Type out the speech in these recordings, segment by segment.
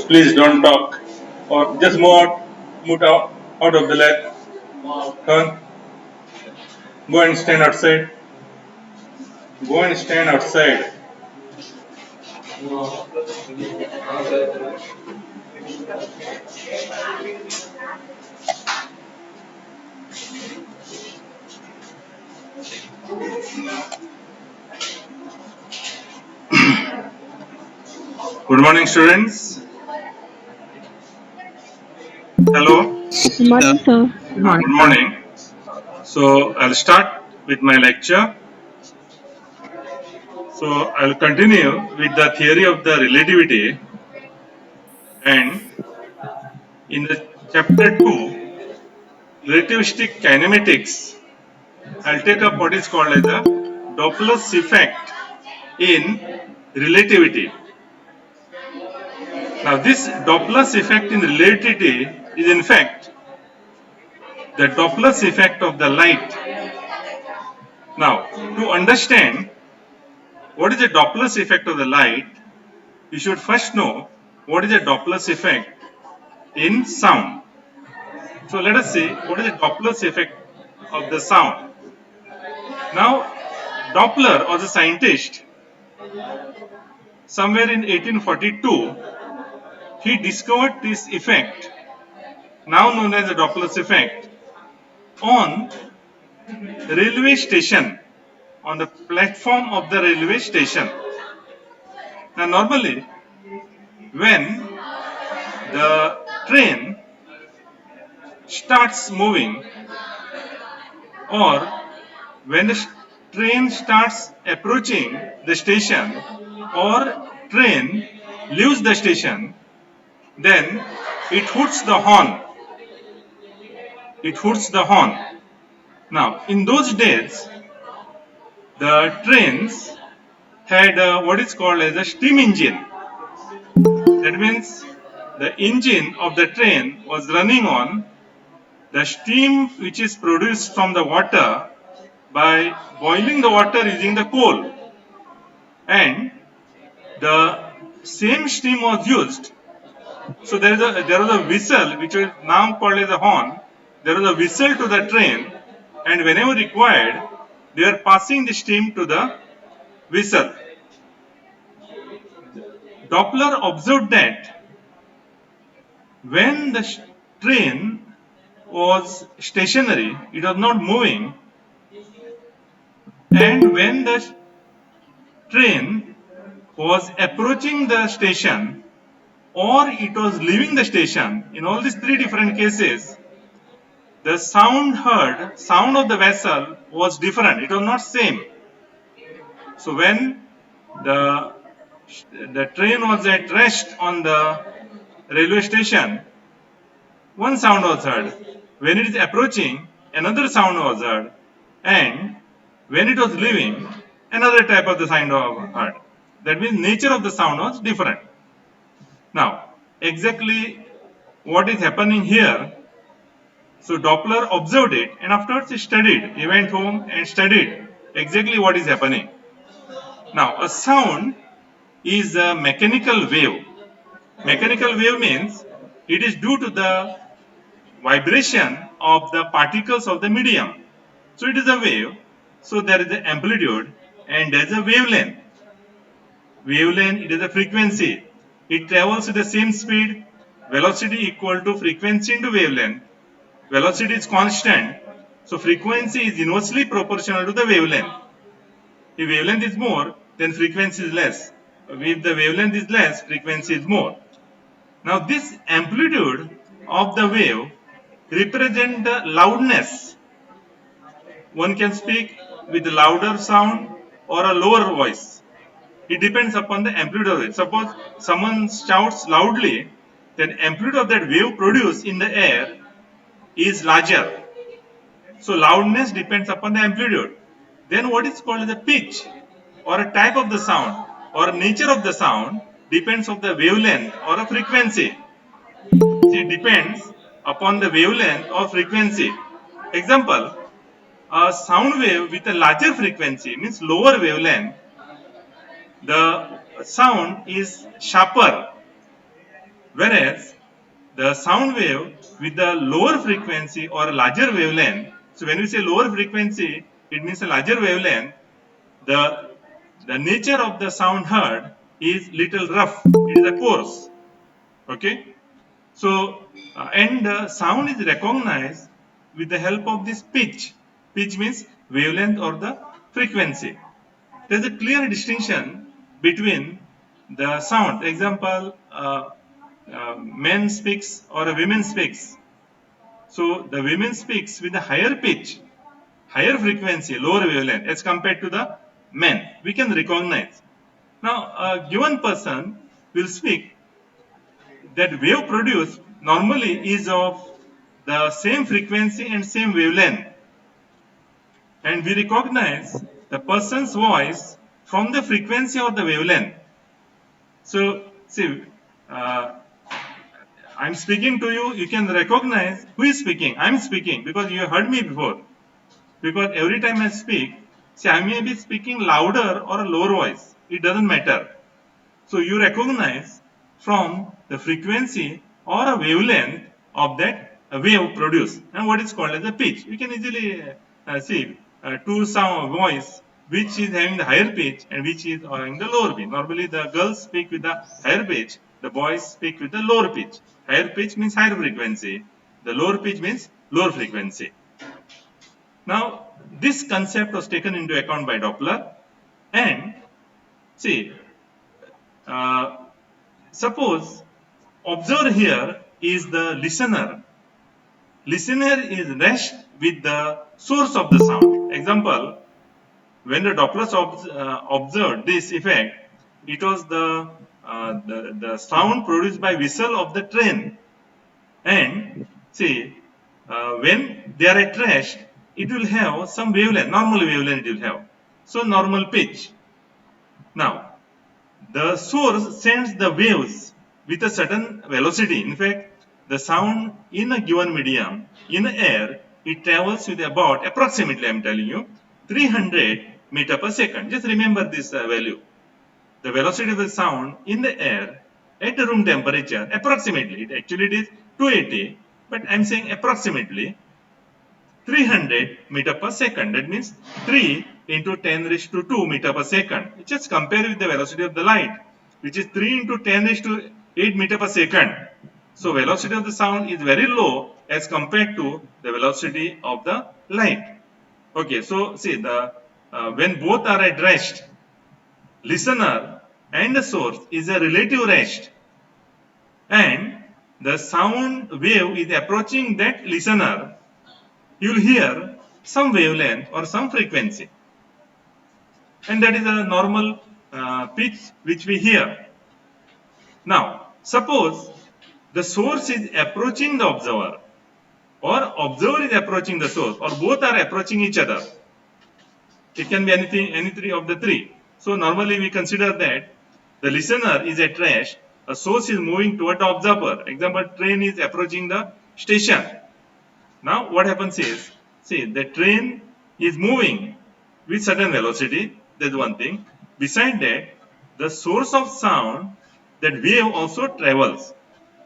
Please don't talk or just move out of the lab. Turn. Go and stand outside. Go and stand outside. Good morning, students. Hello. Good morning, sir. Good morning. So I'll start with my lecture. So I'll continue with the theory of the relativity, and in the chapter 2, relativistic kinematics, I'll take up what is called as the Doppler's effect in relativity. Now this Doppler's effect in relativity is in fact the Doppler's effect of the light. Now to understand what is the Doppler's effect of the light, you should first know what is the Doppler's effect in sound. So let us see what is the Doppler's effect of the sound. Now Doppler was a scientist. Somewhere in 1842, he discovered this effect, now known as the Doppler's effect, on railway station, on the platform of the railway station. Now normally, when the train starts moving, or when the train starts approaching the station, or train leaves the station, then it hoots the horn. It hoots the horn. Now, in those days, the trains had what is called as a steam engine. That means the engine of the train was running on the steam which is produced from the water by boiling the water using the coal. And the same steam was used. So there was a whistle which is now called as a horn. There was a whistle to the train, and whenever required, they are passing the steam to the whistle. Doppler observed that when the train was stationary, it was not moving, and when the train was approaching the station or it was leaving the station, in all these three different cases, the sound of the vessel was different. It was not same. So when the train was at rest on the railway station, one sound was heard. When it is approaching, another sound was heard. And when it was leaving, another type of the sound was heard. That means nature of the sound was different. Now, exactly what is happening here? So Doppler observed it, and afterwards he studied. He went home and studied exactly what is happening. Now, a sound is a mechanical wave. Mechanical wave means it is due to the vibration of the particles of the medium. So it is a wave. So there is an amplitude and there is a wavelength. Wavelength, it is a frequency. It travels at the same speed. Velocity equal to frequency into wavelength. Velocity is constant. So frequency is inversely proportional to the wavelength. If wavelength is more, then frequency is less. If the wavelength is less, frequency is more. Now this amplitude of the wave represents the loudness. One can speak with a louder sound or a lower voice. It depends upon the amplitude of it. Suppose someone shouts loudly, then amplitude of that wave produced in the air is larger. So loudness depends upon the amplitude. Then what is called the pitch or a type of the sound or nature of the sound depends on the wavelength or a frequency. It depends upon the wavelength or frequency. Example, a sound wave with a larger frequency means lower wavelength. The sound is sharper, whereas the sound wave with the lower frequency or a larger wavelength. So when we say lower frequency, it means a larger wavelength. The nature of the sound heard is little rough. It is a coarse. Okay. So and the sound is recognized with the help of this pitch. Pitch means wavelength or the frequency. There is a clear distinction between the sound. Example, men speaks or a woman speaks. So the women speaks with a higher pitch, higher frequency, lower wavelength as compared to the men. We can recognize. Now, a given person will speak that wave produced normally is of the same frequency and same wavelength, and we recognize the person's voice from the frequency or the wavelength. So, see, uh, I'm speaking to you, you can recognize who is speaking. I'm speaking because you heard me before. Because every time I speak, see, I may be speaking louder or a lower voice. It doesn't matter. So you recognize from the frequency or a wavelength of that wave produced, and what is called as a pitch. We can easily see two sound voice which is having the higher pitch and which is having the lower pitch. Normally the girls speak with the higher pitch, the boys speak with the lower pitch. Higher pitch means higher frequency, the lower pitch means lower frequency. Now this concept was taken into account by Doppler, and see, suppose observer here is the listener. Listener is rest with the source of the sound. Example, when the Doppler observed this effect, it was the sound produced by whistle of the train. And see, when they are at rest, it will have some wavelength, normal wavelength it will have. So normal pitch. Now, the source sends the waves with a certain velocity. In fact, the sound in a given medium, in air, it travels with about approximately, I am telling you, 300 meter per second. Just remember this value. The velocity of the sound in the air at room temperature, approximately, actually it is 280, but I am saying approximately 300 meter per second. That means 3 into 10 raised to 2 meter per second. Just compare with the velocity of the light, which is 3 into 10 raised to 8 meter per second. So velocity of the sound is very low as compared to the velocity of the light. Okay, so see, the when both are at rest, listener and the source is a relative rest, and the sound wave is approaching that listener, you will hear some wavelength or some frequency, and that is a normal pitch which we hear. Now, suppose the source is approaching the observer, or observer is approaching the source, or both are approaching each other. It can be anything, any three of the three. So normally we consider that the listener is at rest, a source is moving toward the observer. Example, train is approaching the station. Now what happens is, see, the train is moving with certain velocity. That's one thing. Beside that, the source of sound, that wave also travels.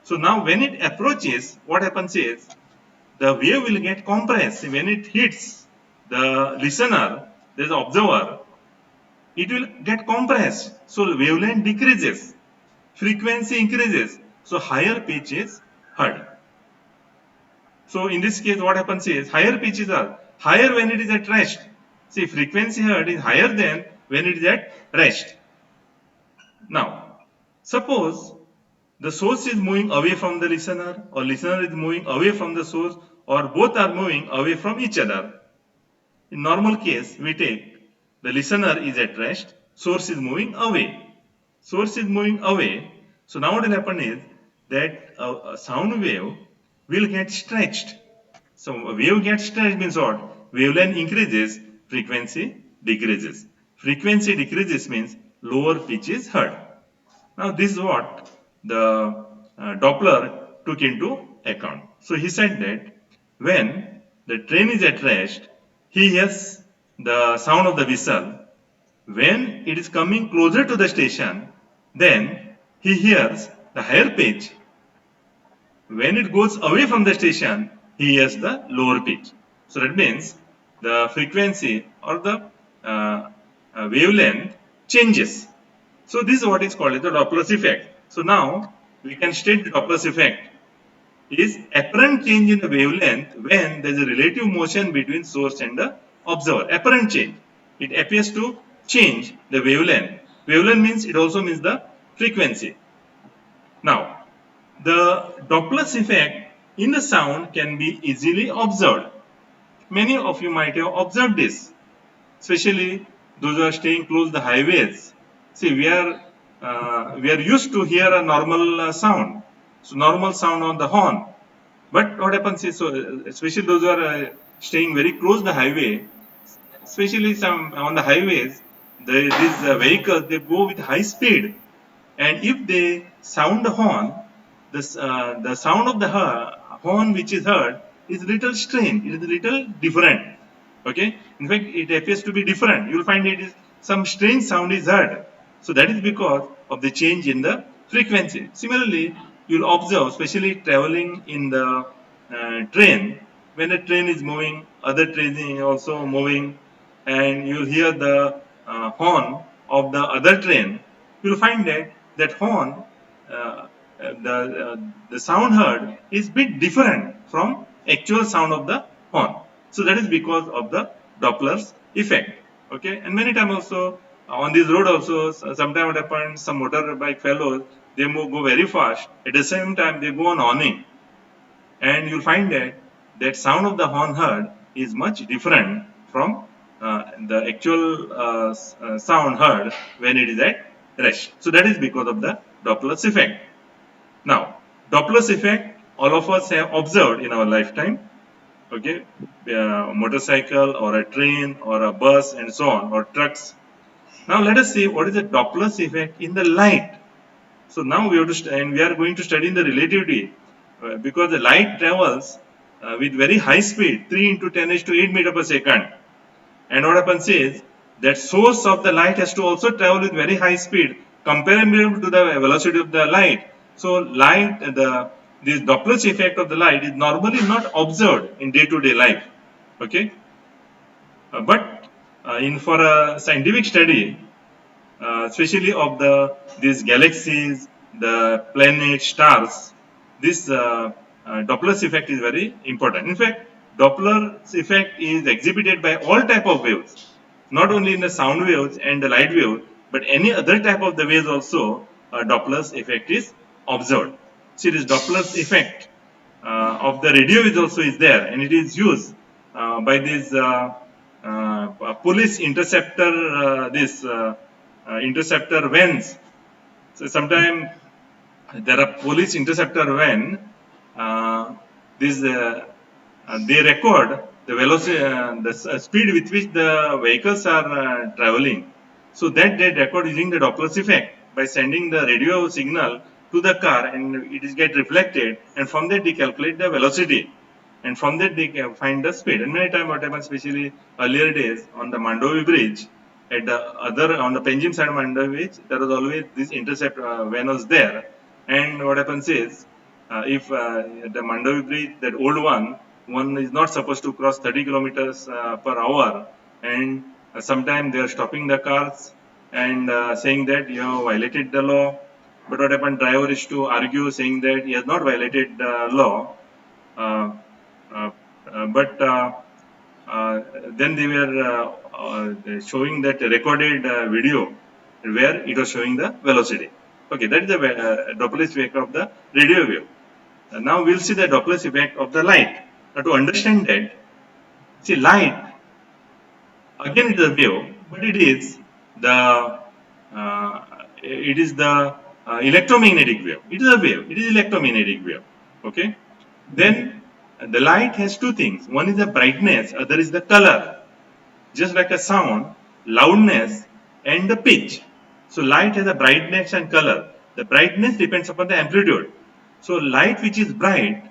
So now when it approaches, what happens is, the wave will get compressed. When it hits the listener, the observer, it will get compressed. So wavelength decreases, frequency increases. So higher pitch is heard. So in this case, what happens is, higher pitches are higher when it is at rest. See, frequency heard is higher than when it is at rest. Now, suppose the source is moving away from the listener, or listener is moving away from the source, or both are moving away from each other. In normal case, we take the listener is at rest, source is moving away. Source is moving away. So now what will happen is that a sound wave will get stretched. So a wave gets stretched means what? Wavelength increases, frequency decreases. Frequency decreases means lower pitch is heard. Now this is what the Doppler took into account. So he said that when the train is at rest, he hears the sound of the whistle. When it is coming closer to the station, Then he hears the higher pitch. When it goes away from the station, he hears the lower pitch. So that means the frequency or the wavelength changes. So this is what is called the Doppler's effect. So now we can state the Doppler's effect is apparent change in the wavelength when there is a relative motion between source and the observer. Apparent change. It appears to change the wavelength. Wavelength means it also means the frequency. Now, the Doppler's effect in the sound can be easily observed. Many of you might have observed this, especially those who are staying close to the highways. See, we are used to hear a normal sound, so normal sound on the horn. But what happens is, so especially those who are staying very close to the highway, especially some on the highways, these vehicles they go with high speed, and if they sound the horn, the sound of the horn which is heard is little strange. It is little different. Okay. In fact, it appears to be different. You will find it is some strange sound is heard. So that is because of the change in the frequency. Similarly, you will observe, especially traveling in the train, when a train is moving, other train is also moving, and you will hear the horn of the other train. You will find that horn, uh, the sound heard is bit different from actual sound of the horn. So that is because of the Doppler's effect. Okay, and many times also on this road also sometimes what happens, some motorbike fellows they go very fast. At the same time they go on horning, and you'll find that sound of the horn heard is much different from the actual sound heard when it is at rest. So that is because of the Doppler's effect. Now, Doppler's effect all of us have observed in our lifetime. Okay, a motorcycle or a train or a bus and so on, or trucks. Now let us see what is the Doppler's effect in the light. So now we have to and we are going to study in the relativity because the light travels with very high speed, 3 into 10 raised to 8 meter per second. And what happens is that source of the light has to also travel with very high speed comparable to the velocity of the light. So light, this Doppler's effect of the light is normally not observed in day-to-day life. Okay, but in for a scientific study, especially of these galaxies, the planets, stars, this Doppler's effect is very important. In fact, Doppler's effect is exhibited by all type of waves, not only in the sound waves and the light wave, but any other type of the waves also. Doppler's effect is observed. See, this Doppler's effect of the radio is also is there, and it is used by these police interceptor interceptor vans. So sometimes there are police interceptor van. This they record the velocity, the speed with which the vehicles are traveling. So that they record using the Doppler's effect by sending the radio signal to the car, and it is get reflected, and from that they calculate the velocity, and from that they can find the speed. And many times what happens, especially earlier days on the Mandovi bridge, at the other on the Penjim side of Mandovi bridge, there was always this intercept van was there. And what happens is, if the Mandovi bridge, that old one is not supposed to cross 30 kilometers per hour, and sometimes they are stopping the cars and saying that you have violated the law. But what happened, driver is to argue saying that he has not violated the law. Uh, uh, but then they were showing that recorded video where it was showing the velocity. Okay, that is the Doppler's effect of the radio wave. Now we'll see the Doppler's effect of the light. Now to understand that, see, light again it is a wave, but it is the electromagnetic wave. It is a wave. It is electromagnetic wave. Okay. Then the light has two things. One is the brightness, other is the color. Just like a sound, loudness and the pitch. So light has a brightness and color. The brightness depends upon the amplitude. So light which is bright,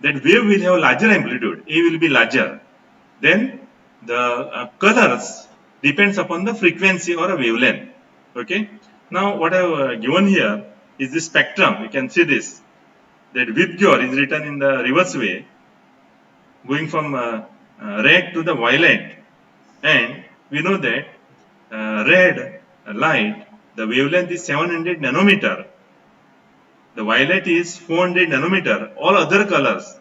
that wave will have larger amplitude. A will be larger. Then the colors depends upon the frequency or a wavelength. Okay. Now what I have given here is the spectrum. You can see this, that Vibgyor is written in the reverse way, going from red to the violet, and we know that red light, the wavelength is 700 nanometer, the violet is 400 nanometer, all other colors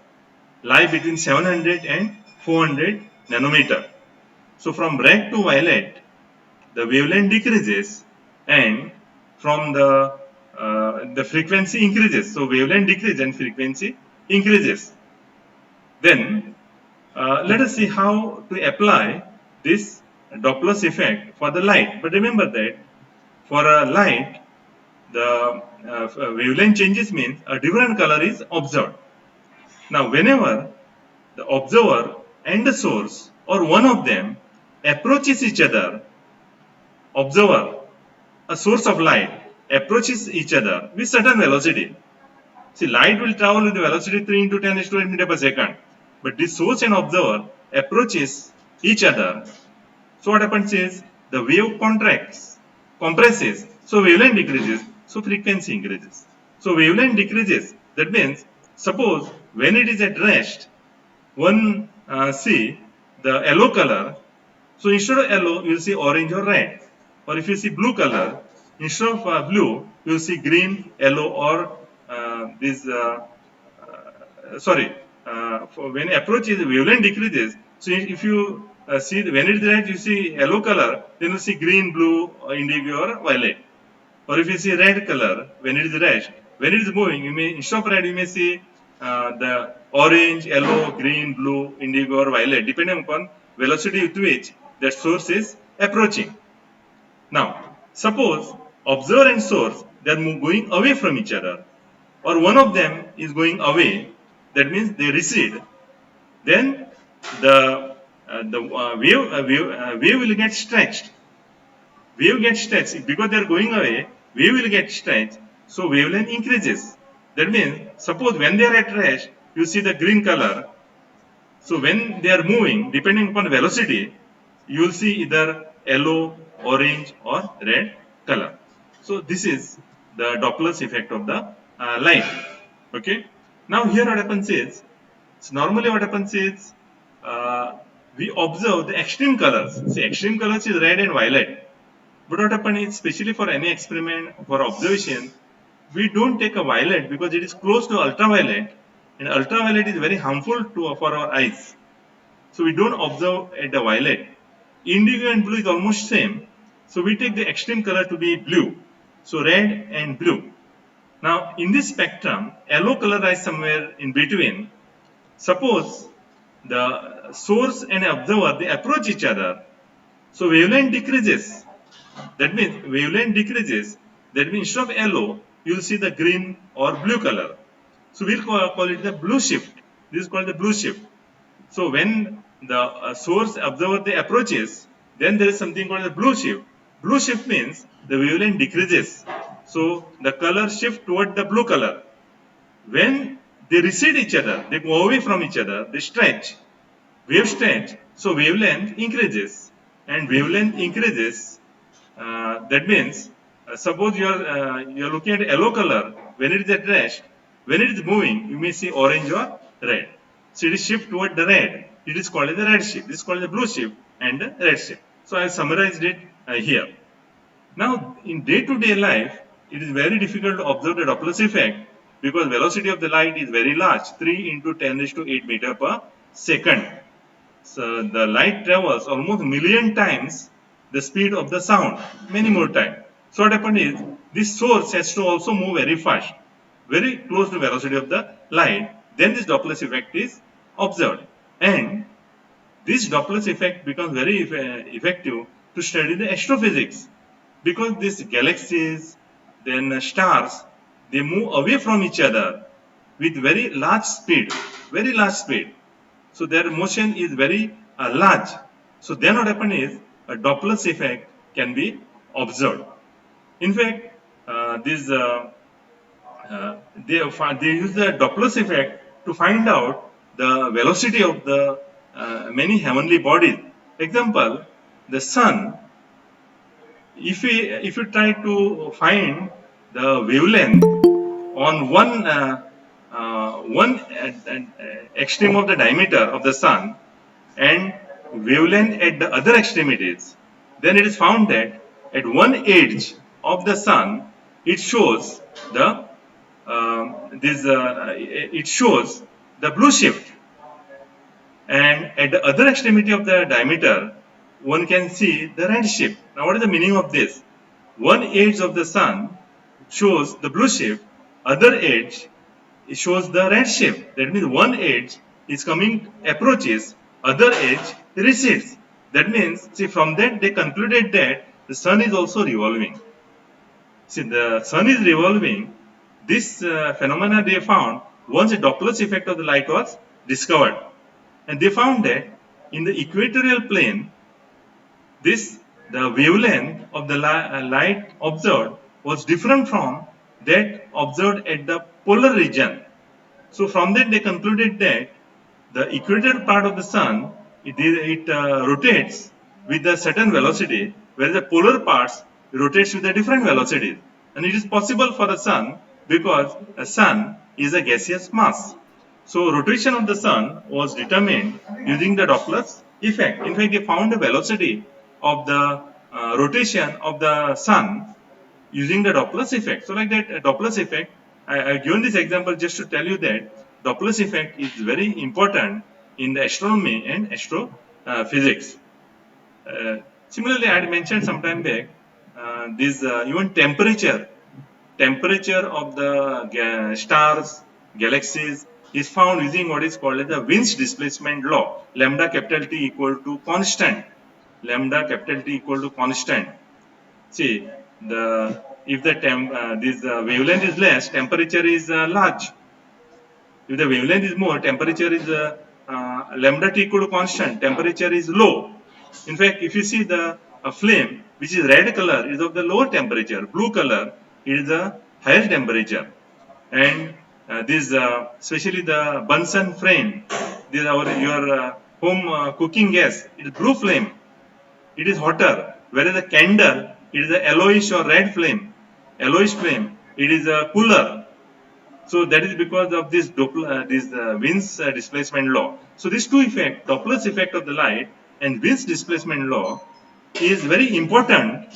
lie between 700 and 400 nanometer. So from red to violet, the wavelength decreases, and from the frequency increases. So wavelength decreases and frequency increases. Then let us see how to apply this Doppler's effect for the light. But remember that for a light, the wavelength changes means a different color is observed. Now, whenever the observer and the source or one of them approaches each other, observer, a source of light, approaches each other with certain velocity. See, light will travel with the velocity 3 into 10 raised to 8 meter per second. But this source and observer approaches each other. So what happens is the wave contracts, compresses, so wavelength decreases, so frequency increases. So wavelength decreases. That means, suppose when it is at rest, one see the yellow color. So instead of yellow, you will see orange or red. Or if you see blue color, instead of blue, you will see green, yellow, or this. Sorry, for when approach is wavelength decreases. So if you see when it is red, you see yellow color, then you see green, blue, indigo, or violet. Or if you see red color, when it is red, when it is moving, you may instead of red, you may see the orange, yellow, green, blue, indigo, or violet, depending upon velocity with which that source is approaching. Now, suppose observer and source they are going away from each other, or one of them is going away. That means they recede. Then the wave will get stretched. Wave gets stretched because they are going away. Wave will get stretched, so wavelength increases. That means, suppose when they are at rest, you see the green color. So when they are moving, depending upon velocity, you will see either yellow, orange, or red color. So this is the Doppler's effect of the light. Okay. Now here what happens is, so normally what happens is, we observe the extreme colors. See, extreme colors is red and violet. But what happens is, especially for any experiment, for observation, we don't take a violet because it is close to ultraviolet, and ultraviolet is very harmful for our eyes. So we don't observe at the violet. Indigo and blue is almost same. So we take the extreme color to be blue. So red and blue. Now in this spectrum, yellow color lies somewhere in between. Suppose the source and observer they approach each other. So wavelength decreases. That means wavelength decreases. That means instead of yellow, you will see the green or blue color. So we'll call it the blue shift. This is called the blue shift. So when the source observer they approaches, then there is something called the blue shift. Blue shift means the wavelength decreases. So the color shift toward the blue color. When they recede each other, they go away from each other, they stretch, wave stretch, so wavelength increases. And wavelength increases, that means suppose you're looking at yellow color when it is at rest, when it is moving, you may see orange or red. So it is shift toward the red. It is called as the red shift. This is called the blue shift and the red shift. So I summarized it here. Now in day-to-day life, it is very difficult to observe the Doppler's effect because velocity of the light is very large, 3 into 10 raised to 8 meter per second. So the light travels almost a million times the speed of the sound, many more times. So what happened is, this source has to also move very fast, very close to velocity of the light. Then this Doppler's effect is observed. And this Doppler's effect becomes very effective to study the astrophysics. Because these galaxies, then stars, they move away from each other with very large speed, very large speed. So their motion is very large. So then what happens is a Doppler's effect can be observed. In fact, they use the Doppler's effect to find out the velocity of the many heavenly bodies. Example, the sun if you try to find the wavelength on one extreme of the diameter of the sun and wavelength at the other extremities, then it is found that at one edge of the sun it shows the it shows the blue shift, and at the other extremity of the diameter one can see the red shift. Now what is the meaning of this? One edge of the sun shows the blue shift, other edge it shows the red shift. That means one edge is coming approaches, other edge recedes. That means, see, from that they concluded that the sun is also revolving. See, the sun is revolving. This phenomena they found once a Doppler's effect of the light was discovered, and they found that in the equatorial plane, the wavelength of the light observed was different from that observed at the polar region. So from that they concluded that the equatorial part of the sun it rotates with a certain velocity, whereas the polar parts rotates with a different velocity. And it is possible for the sun because the sun is a gaseous mass. So rotation of the sun was determined using the Doppler's effect. In fact, they found the velocity of the rotation of the sun using the Doppler's effect. So like that Doppler's effect, I've given this example just to tell you that Doppler's effect is very important in the astronomy and astrophysics. Similarly, I had mentioned some time back this even temperature of the stars, galaxies is found using what is called as the Wien's displacement law. Lambda capital T equal to constant. Lambda capital T equal to constant. See, if the this wavelength is less, temperature is large. If the wavelength is more, temperature is lambda T equal to constant. Temperature is low. In fact, if you see the flame, which is red color, is of the lower temperature. Blue color is the higher temperature. And especially the Bunsen flame, this your home cooking gas, it is blue flame. It is hotter. Whereas the candle, it is a yellowish or red flame. Yellowish flame, it is cooler. So that is because of this Doppler, Wien's displacement law. So these two effects, Doppler's effect of the light and Wien's displacement law, is very important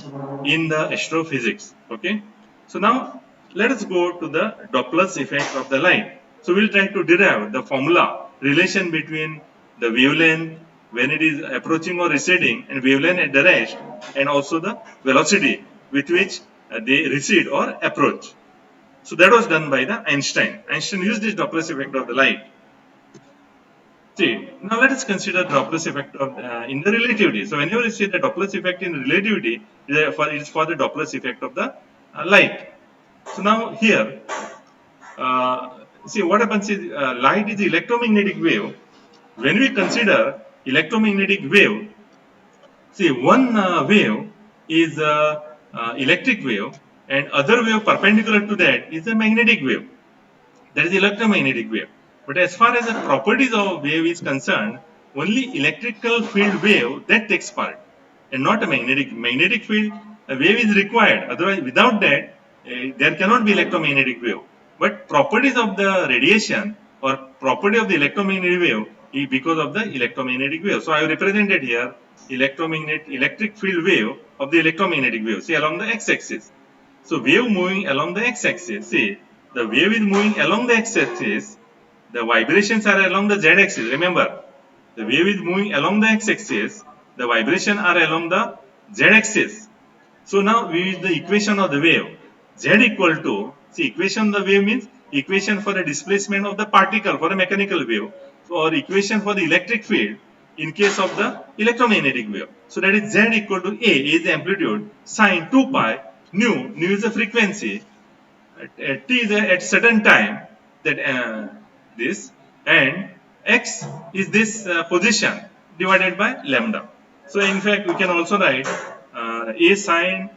in the astrophysics. Okay. So now let us go to the Doppler's effect of the light. So we'll try to derive the formula relation between the wavelength when it is approaching or receding and wavelength at the rest, and also the velocity with which they recede or approach. So that was done by the Einstein. Einstein used this Doppler's effect of the light. See, now let us consider Doppler's effect of in the relativity. So whenever you see the Doppler's effect in relativity, it is for the Doppler's effect of the light. So now here, see what happens is light is electromagnetic wave. When we consider electromagnetic wave, see one wave is a electric wave, and other wave perpendicular to that is a magnetic wave. That is electromagnetic wave. But as far as the properties of wave is concerned, only electrical field wave that takes part, and not a magnetic field wave is required. Otherwise, without that, there cannot be electromagnetic wave. But properties of the radiation or property of the electromagnetic wave is because of the electromagnetic wave. So I have represented here electric field wave of the electromagnetic wave. See, along the x-axis. So wave moving along the x-axis. See, the wave is moving along the x-axis. The vibrations are along the z-axis. Remember, the wave is moving along the x-axis. The vibrations are along the z-axis. So now we use the equation of the wave. Z equal to, see, equation of the wave means equation for the displacement of the particle for a mechanical wave, or equation for the electric field in case of the electromagnetic wave. So that is Z equal to A is the amplitude, sine 2 pi, nu is the frequency, T is at certain time, that this, and X is this position divided by lambda. So in fact we can also write A sine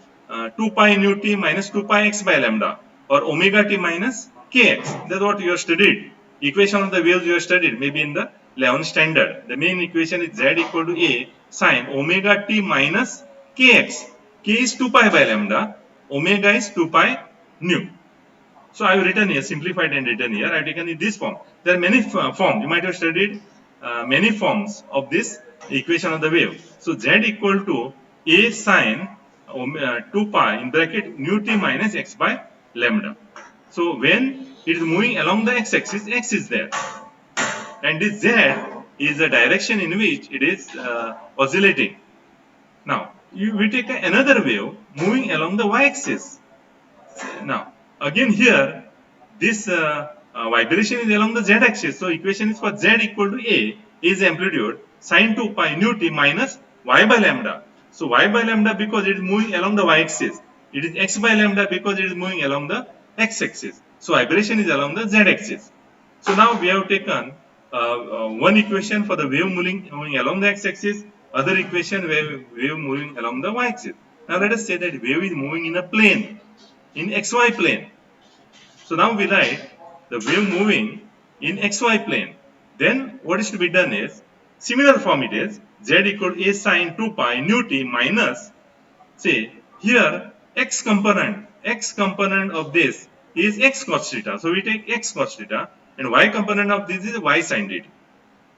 2 pi nu t minus 2 pi x by lambda, or omega t minus kx. That's what you have studied. Equation of the waves you have studied maybe in the 11th standard. The main equation is Z equal to A sine omega t minus kx. k is 2 pi by lambda, omega is 2 pi nu. So I have written here, simplified and written here. I have taken in this form. There are many forms. You might have studied many forms of this equation of the wave. So z equal to a sine 2 pi in bracket nu t minus x by lambda. So when it is moving along the x-axis, x is there, and this z is the direction in which it is oscillating. Now we take another wave moving along the y-axis. Now again here this vibration is along the z-axis. So equation is for z equal to a is amplitude sine 2 pi nu t minus y by lambda. So y by lambda because it is moving along the y-axis. It is x by lambda because it is moving along the x-axis. So vibration is along the z-axis. So now we have taken one equation for the wave moving along the x-axis, other equation wave moving along the y-axis. Now let us say that wave is moving in a plane, in xy plane. So now we write the wave moving in xy plane. Then what is to be done is, similar form it is, z equal to a sine 2 pi nu t minus, say here x component of this is x cos theta. So we take x cos theta, and y component of this is y sin theta.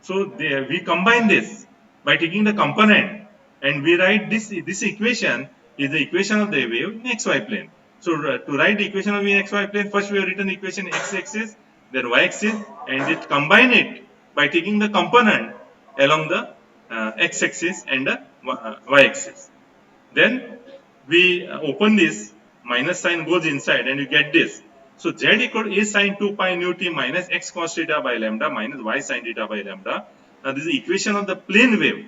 So we combine this by taking the component, and we write this equation is the equation of the wave in xy plane. So to write the equation of the xy plane, first we have written the equation x-axis, then y-axis, and it combine it by taking the component along the x-axis and the y-axis. Then we open this, minus sign goes inside, and you get this. So z equal to a sine 2 pi nu t minus x cos theta by lambda minus y sin theta by lambda. Now this is the equation of the plane wave.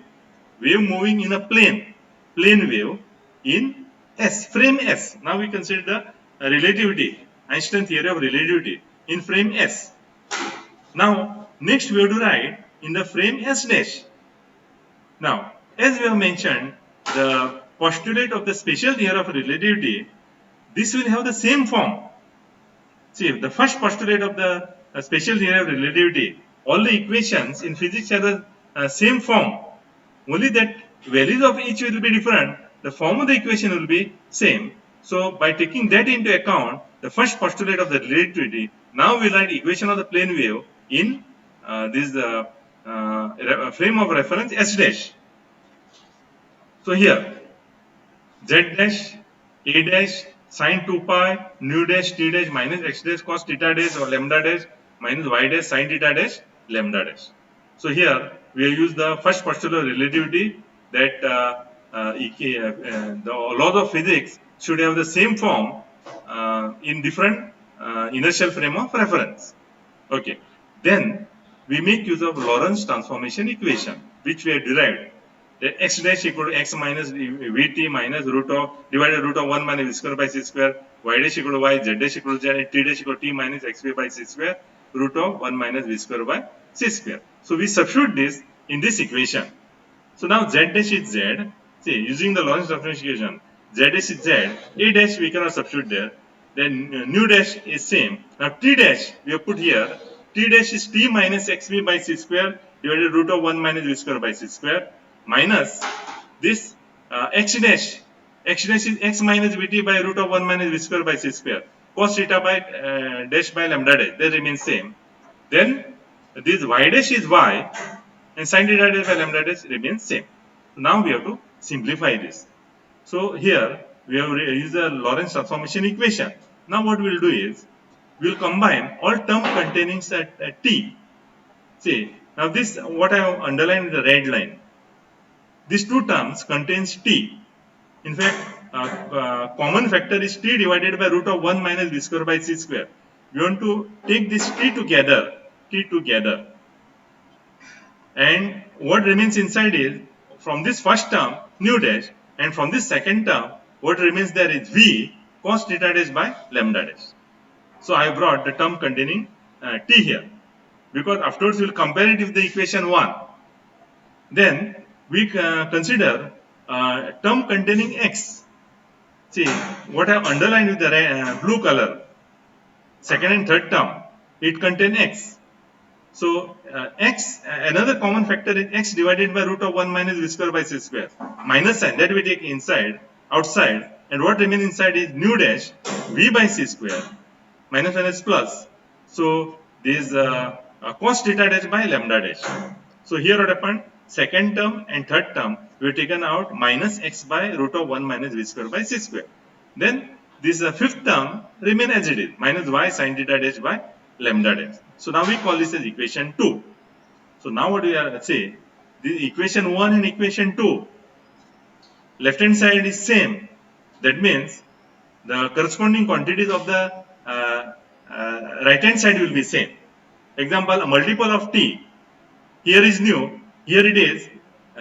Wave moving in a plane wave in S, frame S. Now we consider the relativity, Einstein theory of relativity in frame S. Now next we have to write in the frame S dash. Now as we have mentioned, the postulate of the special theory of relativity, this will have the same form. See, the first postulate of the special theory of relativity, all the equations in physics have the same form. Only that values of each will be different. The form of the equation will be same. So by taking that into account, the first postulate of the relativity, now we write equation of the plane wave in this frame of reference S dash. So here z dash, a dash, sine 2 pi, nu dash, t dash, minus x dash cos theta dash or lambda dash, minus y dash, sine theta dash, lambda dash. So here we have used the first postulate of relativity, that the laws of physics should have the same form in different inertial frame of reference. Okay. Then we make use of Lorentz transformation equation, which we have derived. That x dash equal to x minus vt minus root of divided root of 1 minus v square by c square, y dash equal to y, z dash equal to z, t dash equal to t minus xv by c square, root of 1 minus v square by c square. So we substitute this in this equation. So now z dash is z. See, using the Lorentz transformation equation, z dash is z, a dash we cannot substitute there. Then nu dash is same. Now t dash we have put here. T dash is t minus xv by c square divided root of 1 minus v square by c square, minus this x dash. X dash is x minus vt by root of 1 minus v square by c square. Cos theta by dash by lambda dash, they remain same. Then this y dash is y, and sin theta dash by lambda dash remains same. So now we have to simplify this. So here we have used the Lorentz transformation equation. Now what we will do is, we will combine all term containing at t. See, now this what I have underlined with the red line. These two terms contains t. In fact, common factor is t divided by root of 1 minus v square by c square. We want to take this t together, and what remains inside is, from this first term nu dash, and from this second term what remains there is v cos theta dash by lambda dash. So I brought the term containing t here, because afterwards we will compare it with the equation 1. Then we consider term containing x. See, what I have underlined with the blue color, second and third term, it contains x. So x, another common factor is x divided by root of 1 minus v square by c square. Minus sign, that we take inside, outside, and what remains inside is nu dash v by c square minus minus plus. So this cos theta dash by lambda dash. So here what happened? Second term and third term we have taken out minus x by root of 1 minus v square by c square. Then this fifth term remain as it is, minus y sin theta dash by lambda dash. So now we call this as equation 2. So now what we are say, this equation 1 and equation 2, left hand side is same. That means the corresponding quantities of the right hand side will be same. Example, a multiple of t, here is nu, here it is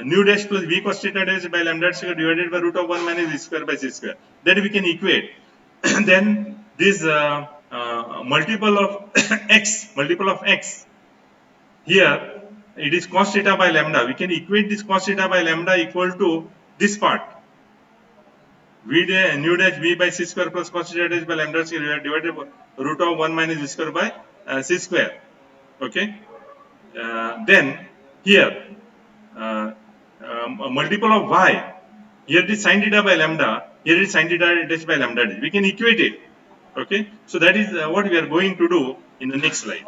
nu dash plus v cos theta dash by lambda square divided by root of 1 minus v square by c square. That we can equate. Then this multiple of x, here it is cos theta by lambda. We can equate this cos theta by lambda equal to this part, nu dash v by c square plus cos theta dash by lambda square divided by root of 1 minus v square by c square. Okay. Then here a multiple of y, here it is sin theta by lambda, here it is sin theta dash by lambda dash. We can equate it. Okay. So that is what we are going to do in the next slide.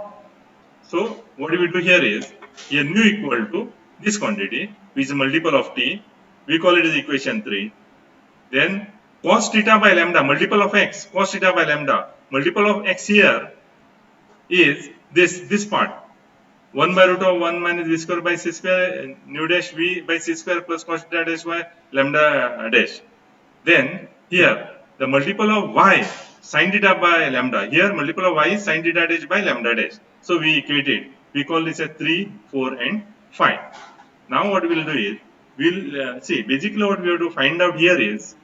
So what we do here is, here nu equal to this quantity, which is a multiple of t. We call it as equation 3. Then cos theta by lambda, multiple of x, cos theta by lambda, multiple of x here is this part, 1 by root of 1 minus v square by c square nu dash v by c square plus cos theta dash by lambda dash. Then here the multiple of y sin theta by lambda, here multiple of y is sin theta dash by lambda dash. So we equate it. We call this as 3, 4 and 5. Now what we will do is, we will see basically what we have to find out here is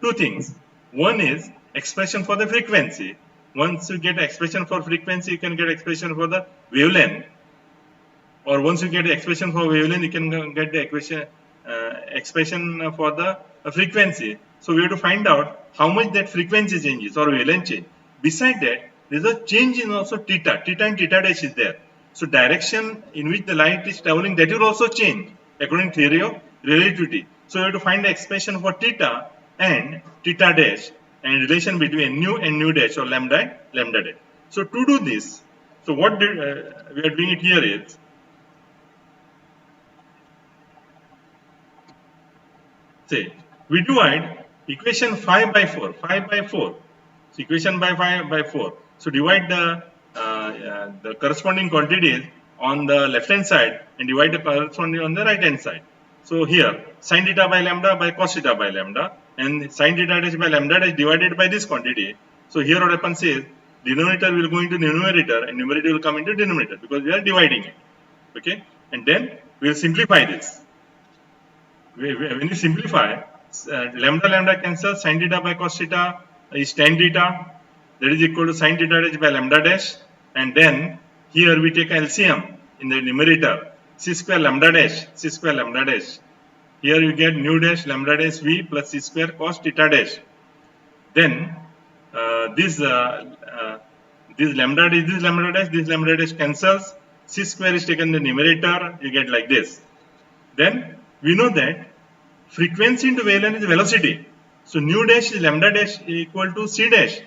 two things. One is expression for the frequency. Once you get expression for frequency, you can get expression for the wavelength. Or once you get the expression for wavelength, you can get the expression for the frequency. So we have to find out how much that frequency changes or wavelength change. Beside that, there is a change in also theta. Theta and theta dash is there. So direction in which the light is traveling, that will also change according to theory of relativity. So we have to find the expression for theta and theta dash and relation between nu and nu dash or lambda and lambda dash. So to do this, so what we are doing it here is, say we divide equation 5 by 4. So equation by 5 by 4. So divide the corresponding quantities on the left hand side and divide the corresponding on the right hand side. So here sin theta by lambda by cos theta by lambda and sin theta dash by lambda dash divided by this quantity. So here what happens is, denominator will go into numerator and numerator will come into denominator because we are dividing it. Okay, and then we will simplify this. When you simplify, lambda cancels, sin theta by cos theta is tan theta, that is equal to sin theta dash by lambda dash, and then here we take LCM in the numerator, c square lambda dash, here you get nu dash lambda dash v plus c square cos theta dash. Then this lambda dash cancels, c square is taken in the numerator, you get like this. Then we know that frequency into wavelength is velocity. So nu dash is lambda dash equal to c dash.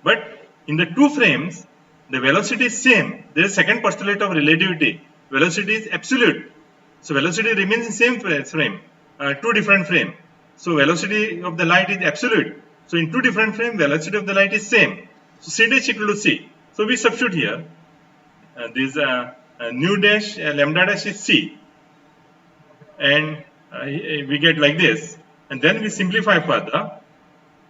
But in the two frames, the velocity is same. There is second postulate of relativity. Velocity is absolute. So velocity remains in same frame, two different frame. So velocity of the light is absolute. So in two different frame, velocity of the light is same. So c dash equal to c. So we substitute here. This nu dash lambda dash is c. And we get like this. And then we simplify further.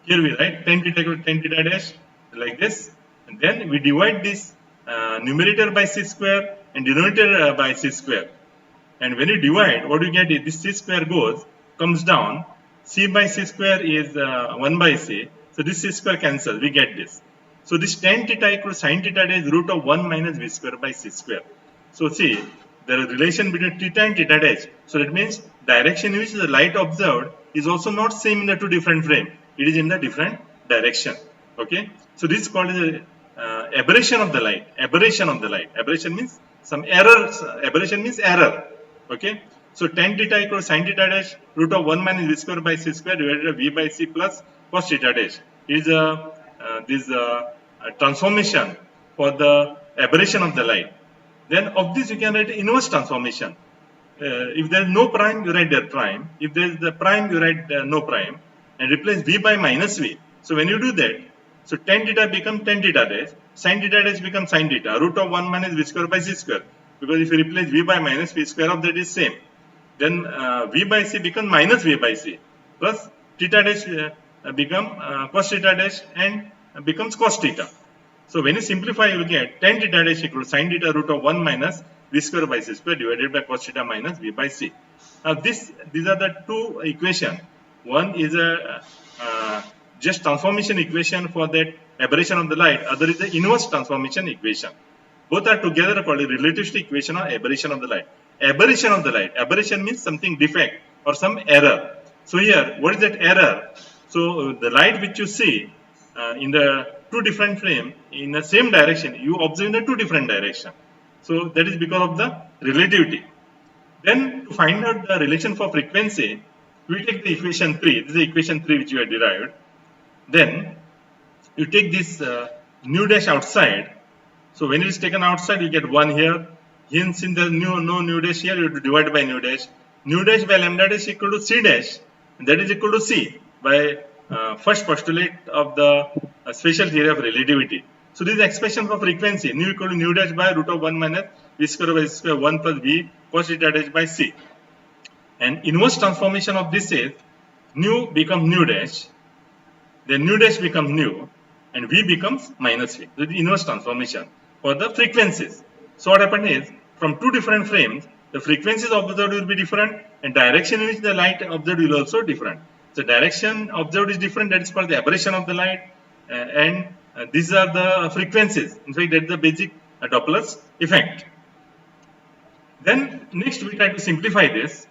Here we write tan theta dash like this. And then we divide this numerator by c square and denominator by c square. And when you divide, what you get is this c square comes down. C by c square is 1 by c. So this c square cancels. We get this. So this tan theta equals sin theta dash root of 1 minus v square by c square. So see, there is relation between theta and theta dash. So that means direction in which the light observed is also not same in the two different frame. It is in the different direction. Okay. So this is called the aberration of the light. Aberration means some error. Aberration means error. Okay. So tan theta equals sin theta dash root of 1 minus v square by c square divided by v by c plus cos theta dash is this transformation for the aberration of the light. Then of this you can write inverse transformation. If there is no prime, you write their prime. If there is the prime, you write no prime and replace v by minus v. So when you do that, so tan theta becomes tan theta dash, sin theta dash becomes sin theta, root of 1 minus v square by c square. Because if you replace v by minus v, square of that is same. Then v by c becomes minus v by c plus theta dash become cos theta dash and becomes cos theta. So when you simplify, you will get tan theta dash equals sin theta root of 1 minus v square by c square divided by cos theta minus v by c. Now these are the two equations. One is a just transformation equation for that aberration of the light. Other is the inverse transformation equation. Both are together called a relativistic equation or aberration of the light. Aberration of the light. Aberration means something defect or some error. So here, what is that error? So the light which you see in the two different frame in the same direction, you observe in the two different direction. So that is because of the relativity. Then to find out the relation for frequency, we take the equation 3. This is the equation 3 which we have derived. Then you take this nu dash outside. So when it is taken outside, you get 1 here. Hence, in the no nu dash here, you have to divide by nu dash. Nu dash by lambda dash equal to c dash. That is equal to c by first postulate of the special theory of relativity. So this is the expression for frequency. Nu equal to nu dash by root of 1 minus v square by c square 1 plus v cos theta dash by c. And inverse transformation of this is nu becomes nu dash. Then nu dash becomes nu and v becomes minus v. So the inverse transformation for the frequencies. So what happened is from two different frames, the frequencies observed will be different and direction in which the light observed will also different. So direction observed is different, that is called the aberration of the light and these are the frequencies. In fact, that is the basic Doppler's effect. Then next we try to simplify this.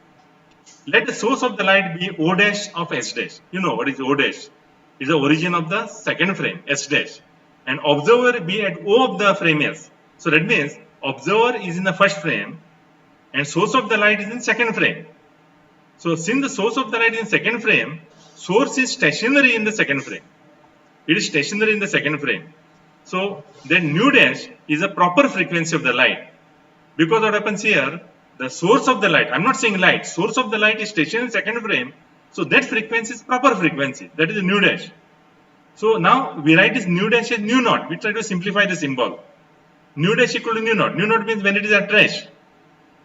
Let the source of the light be O dash of S dash. You know what is O dash? Is the origin of the second frame, S dash. And observer be at O of the frame S. So that means observer is in the first frame and source of the light is in second frame. So since the source of the light is in second frame, source is stationary in the second frame. It is stationary in the second frame. So then nu dash is a proper frequency of the light. Because what happens here, the source of the light, I am not saying light, source of the light is stationary in second frame. So that frequency is proper frequency. That is the nu dash. So now we write this nu dash as nu naught. We try to simplify the symbol. Nu dash equal to nu naught. Nu naught means when it is at rest.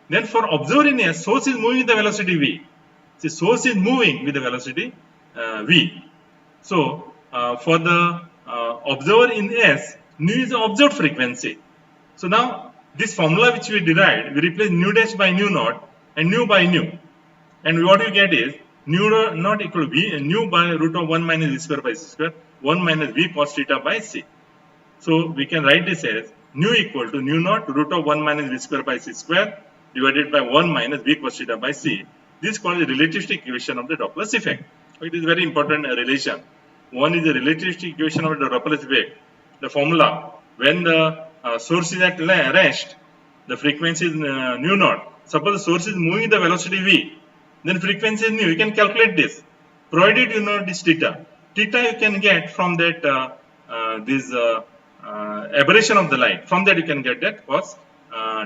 Then for observer in S, source is moving with the velocity v. See, source is moving with the velocity v. So for the observer in S, nu is the observed frequency. So now this formula which we derived, we replace nu dash by nu naught and nu by nu. And what you get is nu naught equal to v and nu by root of 1 minus v square by c square 1 minus v cos theta by c. So we can write this as nu equal to nu naught root of 1 minus v square by c square divided by 1 minus v cos theta by c. This is called the relativistic equation of the Doppler's effect. It is very important relation. One is the relativistic equation of the Doppler's effect. The formula, when the source is at rest, the frequency is nu naught. Suppose the source is moving the velocity v, then frequency is nu. You can calculate this, provided you know this theta. Theta you can get from that this aberration of the light. From that you can get that cos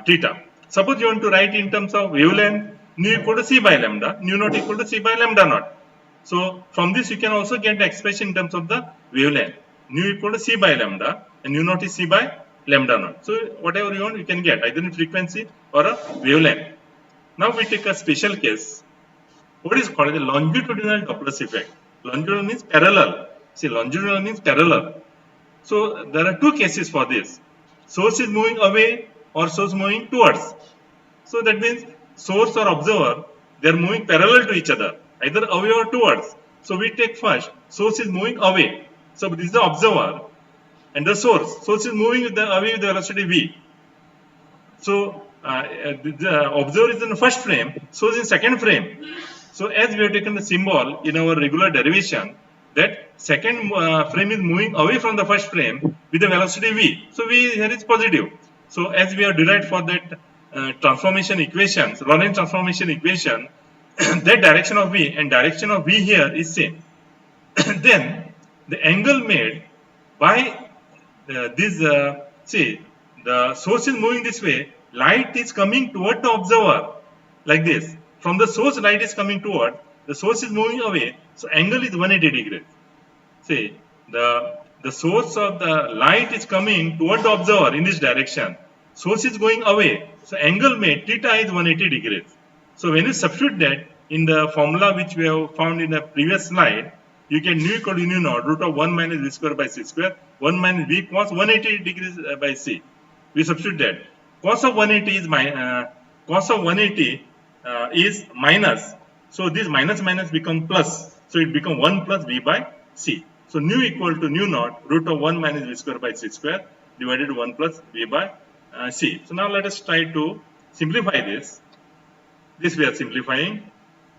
theta. Suppose you want to write in terms of wavelength, nu equal to c by lambda, nu naught equal to c by lambda naught. So from this you can also get the expression in terms of the wavelength. Nu equal to c by lambda and nu naught is c by lambda naught. So whatever you want you can get either in frequency or a wavelength. Now we take a special case. What is called the longitudinal Doppler's effect. Longitudinal means parallel. See, longitudinal means parallel. So there are two cases for this. Source is moving away or source moving towards. So that means source or observer, they are moving parallel to each other, either away or towards. So we take first, source is moving away. So this is the observer and the source. Source is moving away with the velocity v. So the observer is in the first frame, source in second frame. So as we have taken the symbol in our regular derivation, that second frame is moving away from the first frame with the velocity v. So v here is positive. So as we have derived for that transformation equations, Lorentz transformation equation, that direction of V and direction of V here is same. Then the angle made by this, see, the source is moving this way, light is coming toward the observer like this. From the source, light is coming toward, the source is moving away, so angle is 180 degrees. See, the source of the light is coming toward the observer in this direction. Source is going away. So angle made theta is 180 degrees. So when you substitute that in the formula which we have found in the previous slide, you get nu equal to nu naught root of 1 minus v square by c square, 1 minus v cos 180 degrees by c. We substitute that. Cos of 180 is minus. So this minus minus become plus. So it becomes 1 plus v by c. So nu equal to nu naught root of 1 minus v square by c square divided 1 plus v by c. So now let us try to simplify this. This we are simplifying.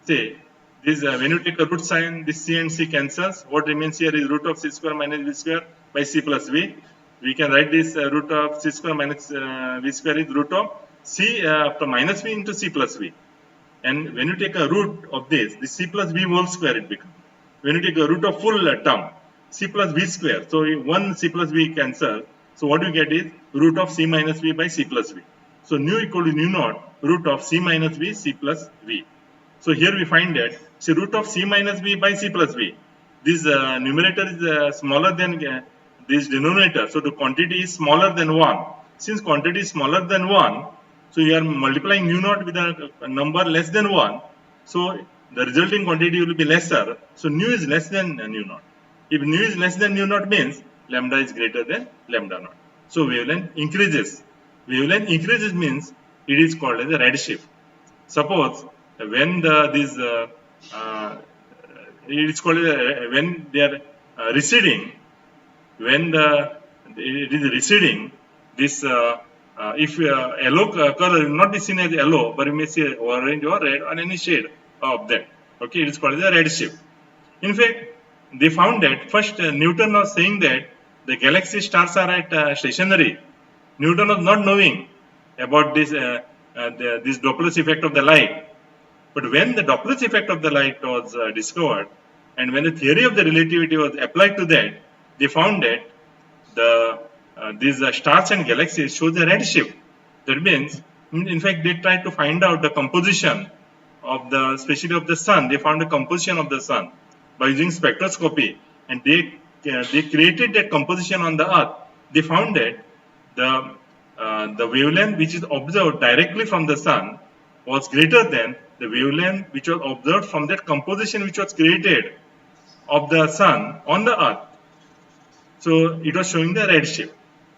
Say this when you take a root sign, this c and c cancels. What remains here is root of c square minus v square by c plus v. We can write this root of c square minus v square is root of c minus v into c plus v. And when you take a root of this c plus v whole square it becomes. When you take a root of full term, c plus v square, so 1 c plus v cancel. So what you get is root of c minus v by c plus v. So nu equal to nu naught root of c minus v c plus v. So here we find that see root of c minus v by c plus v. This numerator is smaller than this denominator. So the quantity is smaller than 1. Since quantity is smaller than 1, so you are multiplying nu naught with a number less than 1. So the resulting quantity will be lesser. So nu is less than nu naught. If nu is less than nu naught means lambda is greater than lambda naught. So wavelength increases. Wavelength increases means it is called as a redshift. Suppose when it is called when they are receding. When it is receding, this if yellow color will not be seen as yellow, but you may see orange or red or any shade of that. Okay, it is called as a redshift. In fact, they found that first Newton was saying that the galaxy stars are at stationary. Newton was not knowing about this this Doppler's effect of the light. But when the Doppler's effect of the light was discovered, and when the theory of the relativity was applied to that, they found that these stars and galaxies show the redshift. That means, in fact, they tried to find out the composition of the, especially of the sun. They found the composition of the sun by using spectroscopy, and they created that composition on the Earth. They found that the wavelength which is observed directly from the sun was greater than the wavelength which was observed from that composition which was created of the sun on the Earth. So it was showing the redshift.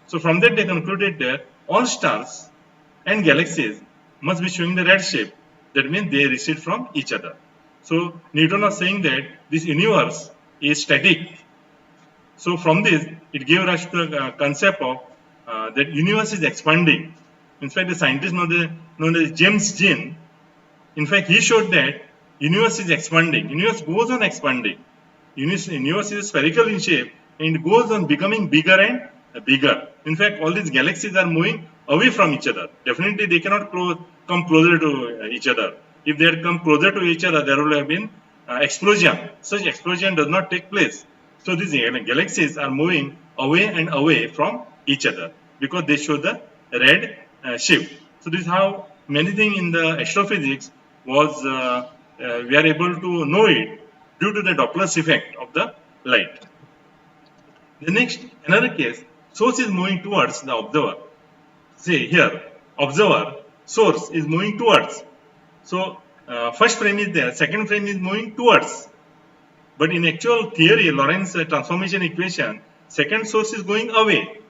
So from that they concluded that all stars and galaxies must be showing the redshift. That means they recede from each other. So Newton was saying that this universe is static. So from this, it gave rise to the concept of that universe is expanding. In fact, the scientist known as James Jean, in fact, he showed that universe is expanding. Universe goes on expanding. Universe is spherical in shape and it goes on becoming bigger and bigger. In fact, all these galaxies are moving away from each other. Definitely, they cannot come closer to each other. If they had come closer to each other, there would have been explosion. Such explosion does not take place. So these galaxies are moving away and away from each other because they show the red shift. So this is how many things in the astrophysics was we are able to know it due to the Doppler's effect of the light. The next, another case, source is moving towards the observer. Say here, observer, source is moving towards. So first frame is there, second frame is moving towards. But in actual theory, Lorentz transformation equation, second source is going away.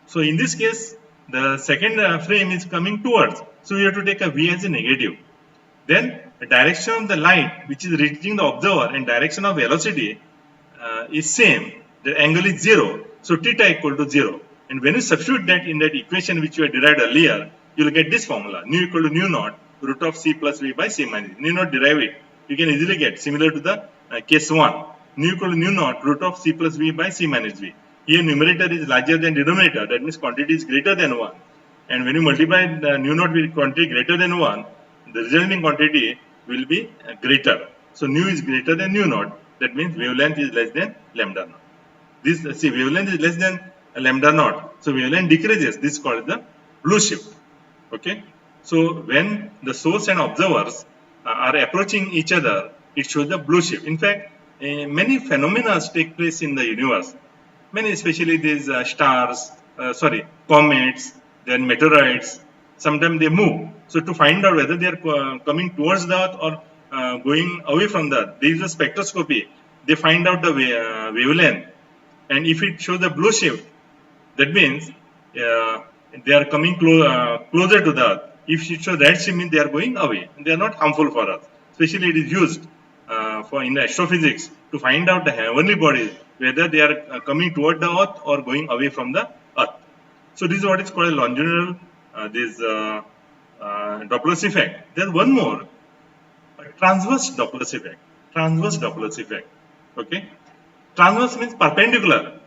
So in this case, the second frame is coming towards. So we have to take a V as a negative. Then the direction of the light which is reaching the observer and direction of velocity is same. The angle is 0. So theta equal to 0. And when you substitute that in that equation which you had derived earlier, you will get this formula. Nu equal to nu naught root of c plus v by c minus v. Need not derive it. You can easily get similar to the case 1. Nu equal to nu naught root of c plus v by c minus v. Here numerator is larger than denominator. That means quantity is greater than 1. and when you multiply the nu naught with quantity greater than 1, the resulting quantity will be greater. So nu is greater than nu naught. That means wavelength is less than lambda naught. This wavelength is less than lambda naught. So wavelength decreases. This is called the blue shift. Okay. So when the source and observers are approaching each other, it shows the blue shift. In fact, many phenomena take place in the universe. Many, especially these stars, comets, then meteorites. Sometimes they move. So to find out whether they are coming towards the Earth or going away from the Earth, there is a spectroscopy. They find out the wavelength, and if it shows the blue shift, that means they are coming closer to the Earth. If it shows red shift, means they are going away. They are not harmful for us. Especially, it is used for in astrophysics to find out the heavenly bodies, whether they are coming toward the Earth or going away from the Earth. So this is what is called a longitudinal Doppler effect. There's one more, transverse Doppler effect. Transverse Doppler effect. Okay, transverse means perpendicular.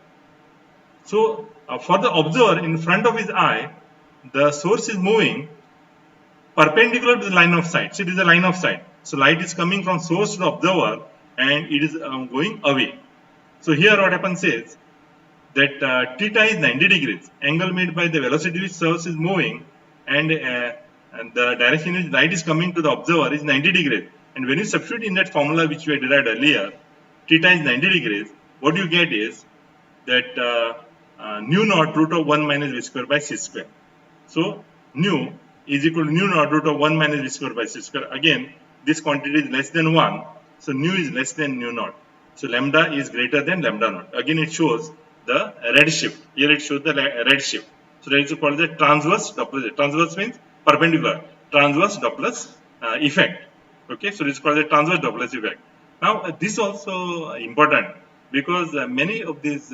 So for the observer, in front of his eye, the source is moving perpendicular to the line of sight. So it is a line of sight. So light is coming from source to the observer, and it is going away. So here what happens is that theta is 90 degrees, angle made by the velocity which source is moving, and the direction which light is coming to the observer is 90 degrees. And when you substitute in that formula which we had derived earlier, theta is 90 degrees, what you get is that nu naught root of 1 minus v square by c square. So nu is equal to nu naught root of 1 minus v square by c square. Again, this quantity is less than 1. So nu is less than nu naught. So lambda is greater than lambda naught. Again, it shows the red shift. Here it shows the red shift. So that is called the transverse Doppler. Transverse means perpendicular. Transverse Doppler effect. Okay, so this is called the transverse Doppler effect. Now, this also important because many of these,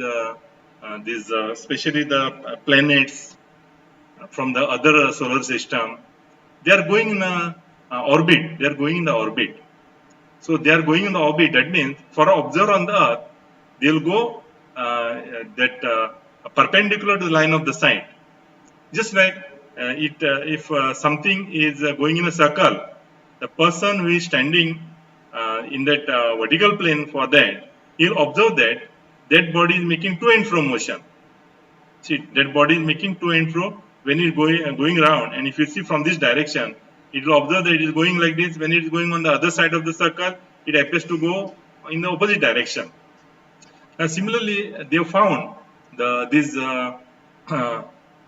especially the planets from the other solar system, they are going in a orbit. They are going in the orbit. So they are going in the orbit. That means for an observer on the Earth, they will go perpendicular to the line of the sight. Just like if something is going in a circle, the person who is standing in that vertical plane for that, he'll observe that that body is making to and fro motion. See, that body is making to and fro when it's going around. And if you see from this direction, it will observe that it is going like this. When it is going on the other side of the circle, it appears to go in the opposite direction. Now, similarly, they have found this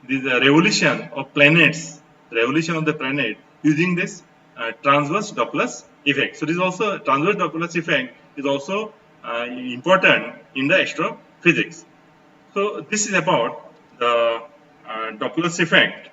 revolution of planets, revolution of the planet using this transverse Doppler effect. So this also transverse Doppler effect is also important in the astrophysics. So this is about the Doppler effect